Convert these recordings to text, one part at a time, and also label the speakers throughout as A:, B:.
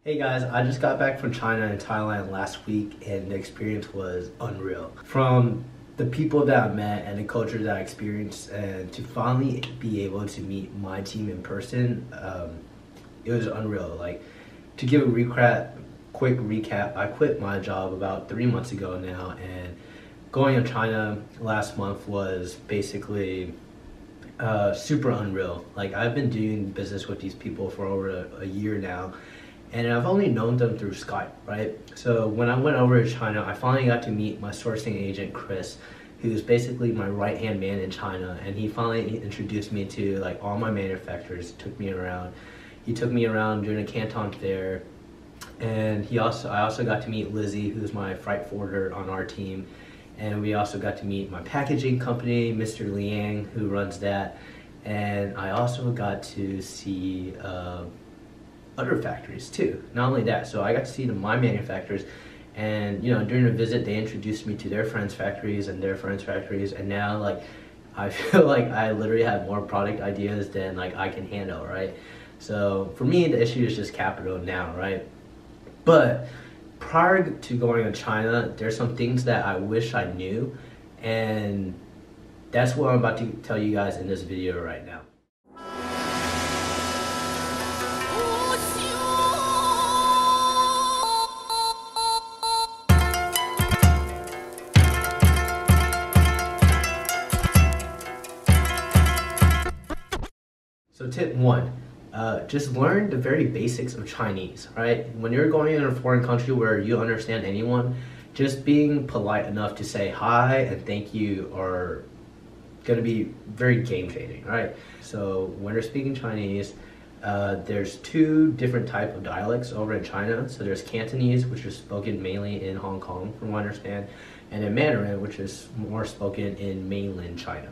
A: Hey guys, I just got back from China and Thailand last week and the experience was unreal. From the people that I met and the culture that I experienced, and to finally be able to meet my team in person, it was unreal. Like, to give a quick recap, I quit my job about 3 months ago now, and going to China last month was basically super unreal. Like, I've been doing business with these people for over a year now, and I've only known them through Skype, right? So when I went over to China, I finally got to meet my sourcing agent, Chris, who's basically my right-hand man in China, and he finally introduced me to like all my manufacturers. He took me around during a Canton fair, and I also got to meet Lizzie, who's my freight forwarder on our team, and we also got to meet my packaging company, Mr. Liang, who runs that, and I also got to see other factories too. Not only that, so I got to see my manufacturers, and during the visit they introduced me to their friends' factories and their friends' factories, and now like I feel like I literally have more product ideas than like I can handle, right? So for me, the issue is just capital now, right? But prior to going to China, there's some things that I wish I knew, and that's what I'm about to tell you guys in this video right now. So tip one, just learn the very basics of Chinese, right? When you're going in a foreign country where you understand anyone, just being polite enough to say hi and thank you are gonna be very game changing, right? So when you're speaking Chinese, there's two different type of dialects over in China. So there's Cantonese, which is spoken mainly in Hong Kong, from what I understand, and then Mandarin, which is more spoken in mainland China.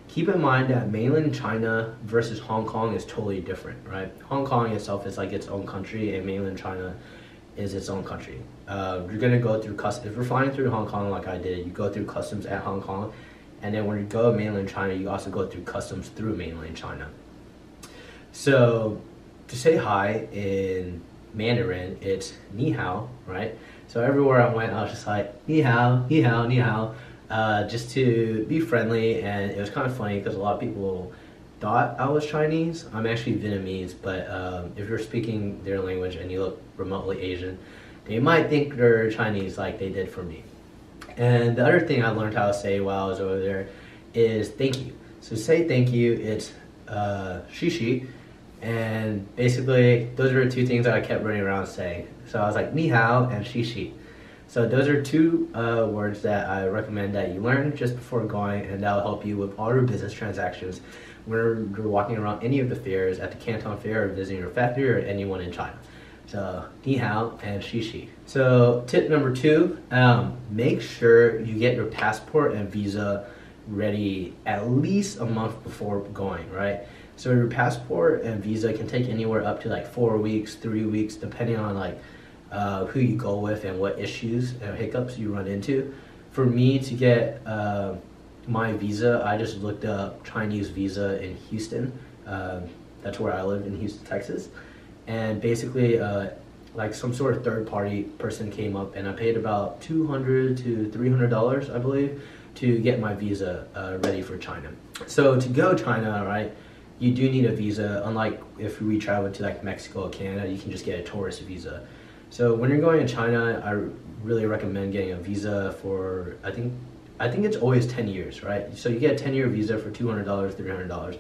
A: Keep in mind that mainland China versus Hong Kong is totally different, right? Hong Kong itself is like its own country, and mainland China is its own country. You're gonna go through customs. If you're flying through Hong Kong like I did, you go through customs at Hong Kong, and then when you go to mainland China, you also go through customs through mainland China. So to say hi in Mandarin, it's ni hao, right? So everywhere I went, I was just like ni hao, ni hao, ni hao. Just to be friendly, and it was kind of funny because a lot of people thought I was Chinese. I'm actually Vietnamese, but if you're speaking their language and you look remotely Asian, they might think they're Chinese like they did for me. And the other thing I learned how to say while I was over there is thank you. So say thank you, it's xi, and basically those are the two things that I kept running around saying. So I was like ni hao and xi. So those are two words that I recommend that you learn just before going, and that will help you with all your business transactions when you're walking around any of the fairs, at the Canton Fair, or visiting your factory, or anyone in China. So ni hao and xi. So tip number two, make sure you get your passport and visa ready at least a month before going, right? So your passport and visa can take anywhere up to like 4 weeks, 3 weeks, depending on like who you go with and what issues and hiccups you run into. For me to get my visa, I just looked up Chinese visa in Houston. That's where I live, in Houston, Texas. And basically, like some sort of third-party person came up, and I paid about $200 to $300, I believe, to get my visa ready for China. So to go China, right, you do need a visa. Unlike if we travel to like Mexico or Canada, you can just get a tourist visa. So when you're going to China, I really recommend getting a visa for, I think it's always 10 years, right? So you get a 10-year visa for $200, $300.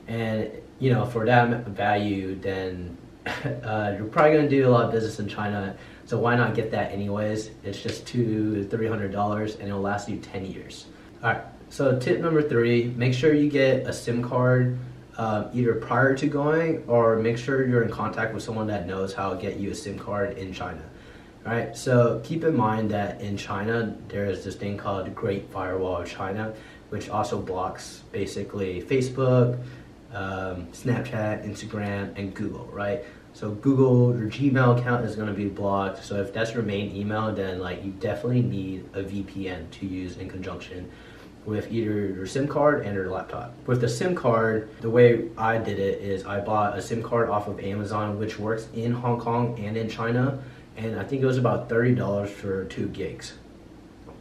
A: And, for that value, then you're probably going to do a lot of business in China. So why not get that anyways? It's just $200 to $300, and it'll last you 10 years. All right, so tip number three, make sure you get a SIM card either prior to going, or make sure you're in contact with someone that knows how to get you a SIM card in China. All right, so keep in mind that in China, there is this thing called the Great Firewall of China, which also blocks basically Facebook, Snapchat, Instagram, and Google, right? So Google, your Gmail account is going to be blocked. So if that's your main email, then like you definitely need a VPN to use in conjunction with either your SIM card and your laptop. With the SIM card, the way I did it is I bought a SIM card off of Amazon, which works in Hong Kong and in China, and I think it was about $30 for 2 gigs.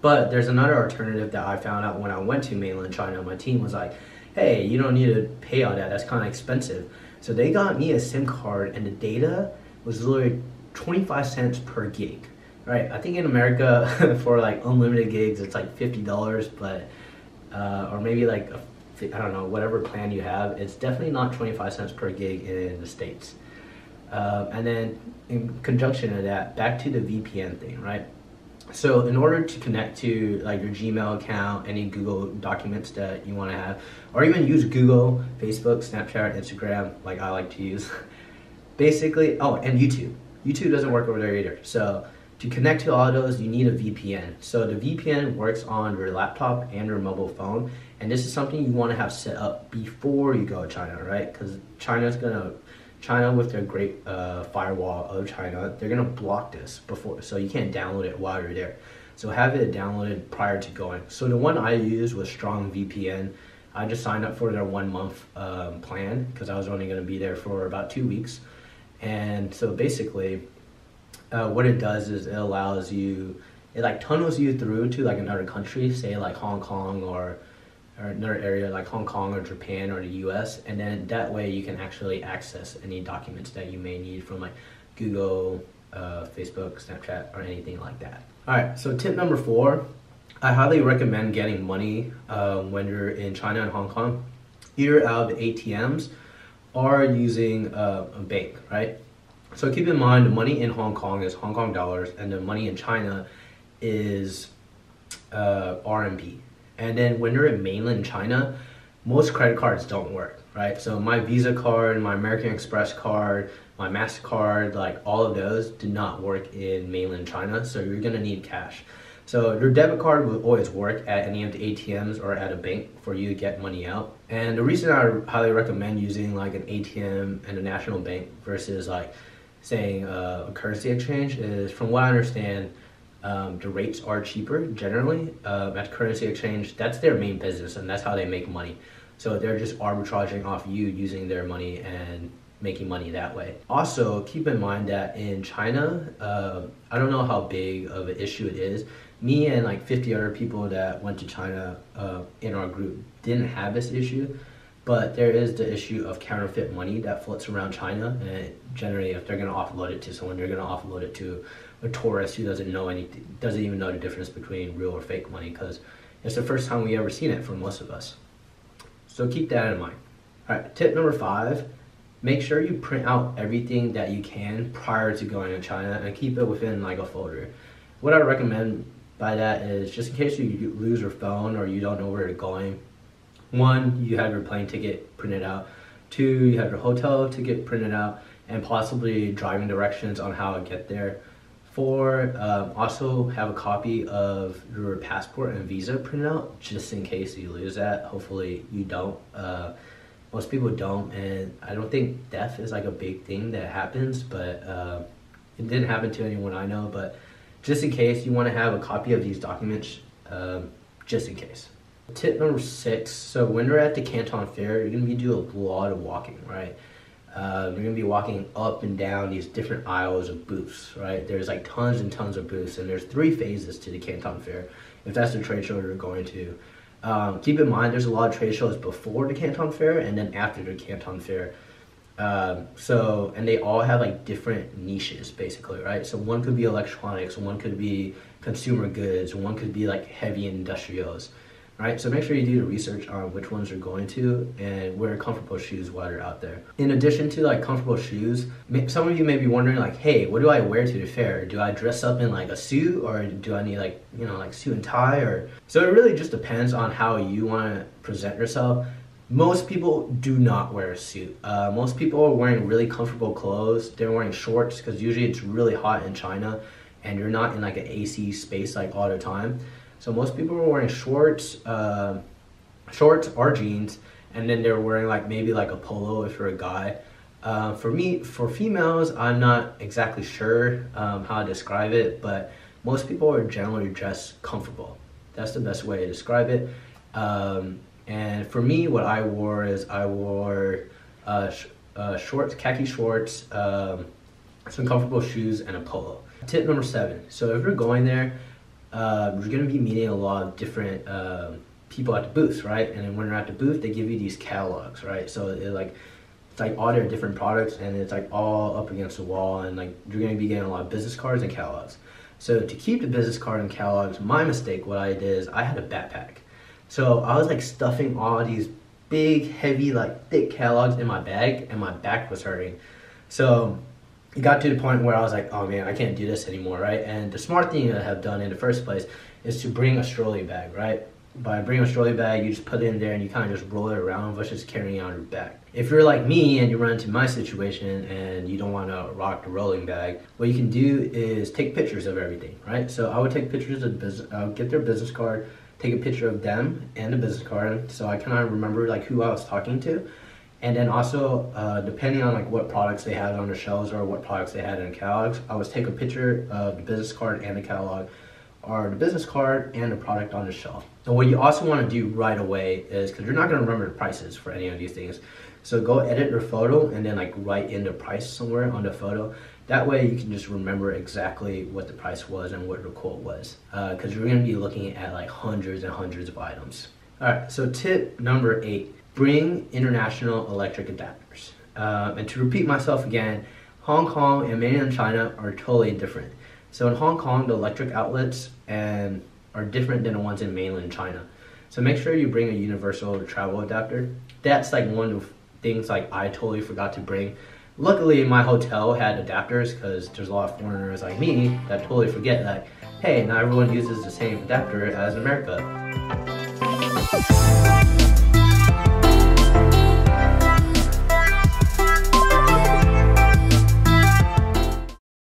A: But there's another alternative that I found out when I went to mainland China. My team was like, hey, you don't need to pay all that, that's kind of expensive. So they got me a SIM card, and the data was literally 25 cents per gig. Right, I think in America for like unlimited gigs it's like $50, but or maybe like I don't know, whatever plan you have, it's definitely not 25 cents per gig in the States. And then in conjunction to that, back to the VPN thing, right? So in order to connect to like your Gmail account, any Google documents that you want to have, or even use Google, Facebook, Snapchat, Instagram, like I like to use, basically, oh, and YouTube. YouTube doesn't work over there either. So to connect to all of those, you need a VPN. So the VPN works on your laptop and your mobile phone, and this is something you want to have set up before you go to China, right? Because China with their great firewall of China, they're gonna block this before, so you can't download it while you're there. So have it downloaded prior to going. So the one I used was Strong VPN. I just signed up for their 1 month plan because I was only gonna be there for about 2 weeks. And so basically, what it does is it allows you, it like tunnels you through to like another country, say like Hong Kong or another area like Hong Kong or Japan or the US, and then that way you can actually access any documents that you may need from like Google, Facebook, Snapchat, or anything like that. Alright, so tip number 4, I highly recommend getting money when you're in China and Hong Kong, either out of the ATMs or using a bank, right? So keep in mind, the money in Hong Kong is Hong Kong dollars, and the money in China is RMB. And then when you're in mainland China, most credit cards don't work, right? So my Visa card, my American Express card, my MasterCard, like all of those do not work in mainland China, so you're gonna need cash. So your debit card will always work at any of the ATMs or at a bank for you to get money out. And the reason I highly recommend using like an ATM and a national bank versus like saying a currency exchange is, from what I understand, the rates are cheaper generally at currency exchange. That's their main business, and that's how they make money. So they're just arbitraging off you using their money and making money that way. Also, keep in mind that in China, I don't know how big of an issue it is. Me and like 50 other people that went to China in our group didn't have this issue, but there is the issue of counterfeit money that floats around China, and generally if they're gonna offload it to someone, they're gonna offload it to a tourist who doesn't know anything, doesn't even know the difference between real or fake money, because it's the first time we ever seen it for most of us. So keep that in mind. All right, tip number 5, make sure you print out everything that you can prior to going to China and keep it within like a folder. What I recommend by that is, just in case you lose your phone or you don't know where you're going, 1, you have your plane ticket printed out. 2, you have your hotel ticket printed out and possibly driving directions on how to get there. 4, also have a copy of your passport and visa printed out just in case you lose that. Hopefully you don't. Most people don't, and I don't think theft is like a big thing that happens, but it didn't happen to anyone I know. But just in case, you want to have a copy of these documents just in case. Tip number 6, so when you're at the Canton Fair, you're going to be doing a lot of walking, right? You're going to be walking up and down these different aisles of booths, right? There's like tons and tons of booths, and there's 3 phases to the Canton Fair, if that's the trade show you're going to. Keep in mind, there's a lot of trade shows before the Canton Fair and then after the Canton Fair. And they all have like different niches basically, right? So one could be electronics, one could be consumer goods, one could be like heavy industrials, right? So make sure you do the research on which ones you're going to and wear comfortable shoes while you're out there. In addition to like comfortable shoes, some of you may be wondering like, hey, what do I wear to the fair? Do I dress up in like a suit, or do I need like, you know, like suit and tie? Or so it really just depends on how you want to present yourself. Most people do not wear a suit. Most people are wearing really comfortable clothes. They're wearing shorts because usually it's really hot in China and you're not in like an AC space like all the time. So most people are wearing shorts or jeans, and then they're wearing like maybe like a polo if you're a guy. For females, I'm not exactly sure how to describe it, but most people are generally dressed comfortable. That's the best way to describe it. And for me, what I wore is I wore shorts, khaki shorts, some comfortable shoes, and a polo. Tip number 7. So if you're going there, you're going to be meeting a lot of different people at the booths, right? And then when you're at the booth, they give you these catalogs, right? So it's like all their different products, and it's like all up against the wall, and like you're going to be getting a lot of business cards and catalogs. So to keep the business card and catalogs, my mistake, what I did is I had a backpack. So I was like stuffing all these big, heavy, like thick catalogs in my bag, and my back was hurting. So it got to the point where I was like, oh man, I can't do this anymore, right? And the smart thing that I have done in the first place is to bring a trolley bag, right? By bringing a trolley bag, you just put it in there and you kind of just roll it around versus carrying it on your back. If you're like me and you run into my situation and you don't want to rock the rolling bag, what you can do is take pictures of everything, right? So I would take pictures of business, I would get their business card, take a picture of them and the business card, so I kind of remember like who I was talking to. And then also, depending on like what products they had on the shelves or what products they had in the catalogs, I would take a picture of the business card and the catalog, or the business card and the product on the shelf. And what you also want to do right away is, because you're not going to remember the prices for any of these things, so go edit your photo and then like write in the price somewhere on the photo. That way you can just remember exactly what the price was and what the quote was, because you're going to be looking at like hundreds and hundreds of items. All right, so tip number 8, bring international electric adapters. And to repeat myself again, Hong Kong and mainland China are totally different. So in Hong Kong, the electric outlets are different than the ones in mainland China. So make sure you bring a universal travel adapter. That's like one of the things like I totally forgot to bring. Luckily, my hotel had adapters, because there's a lot of foreigners like me that totally forget that, hey, not everyone uses the same adapter as America.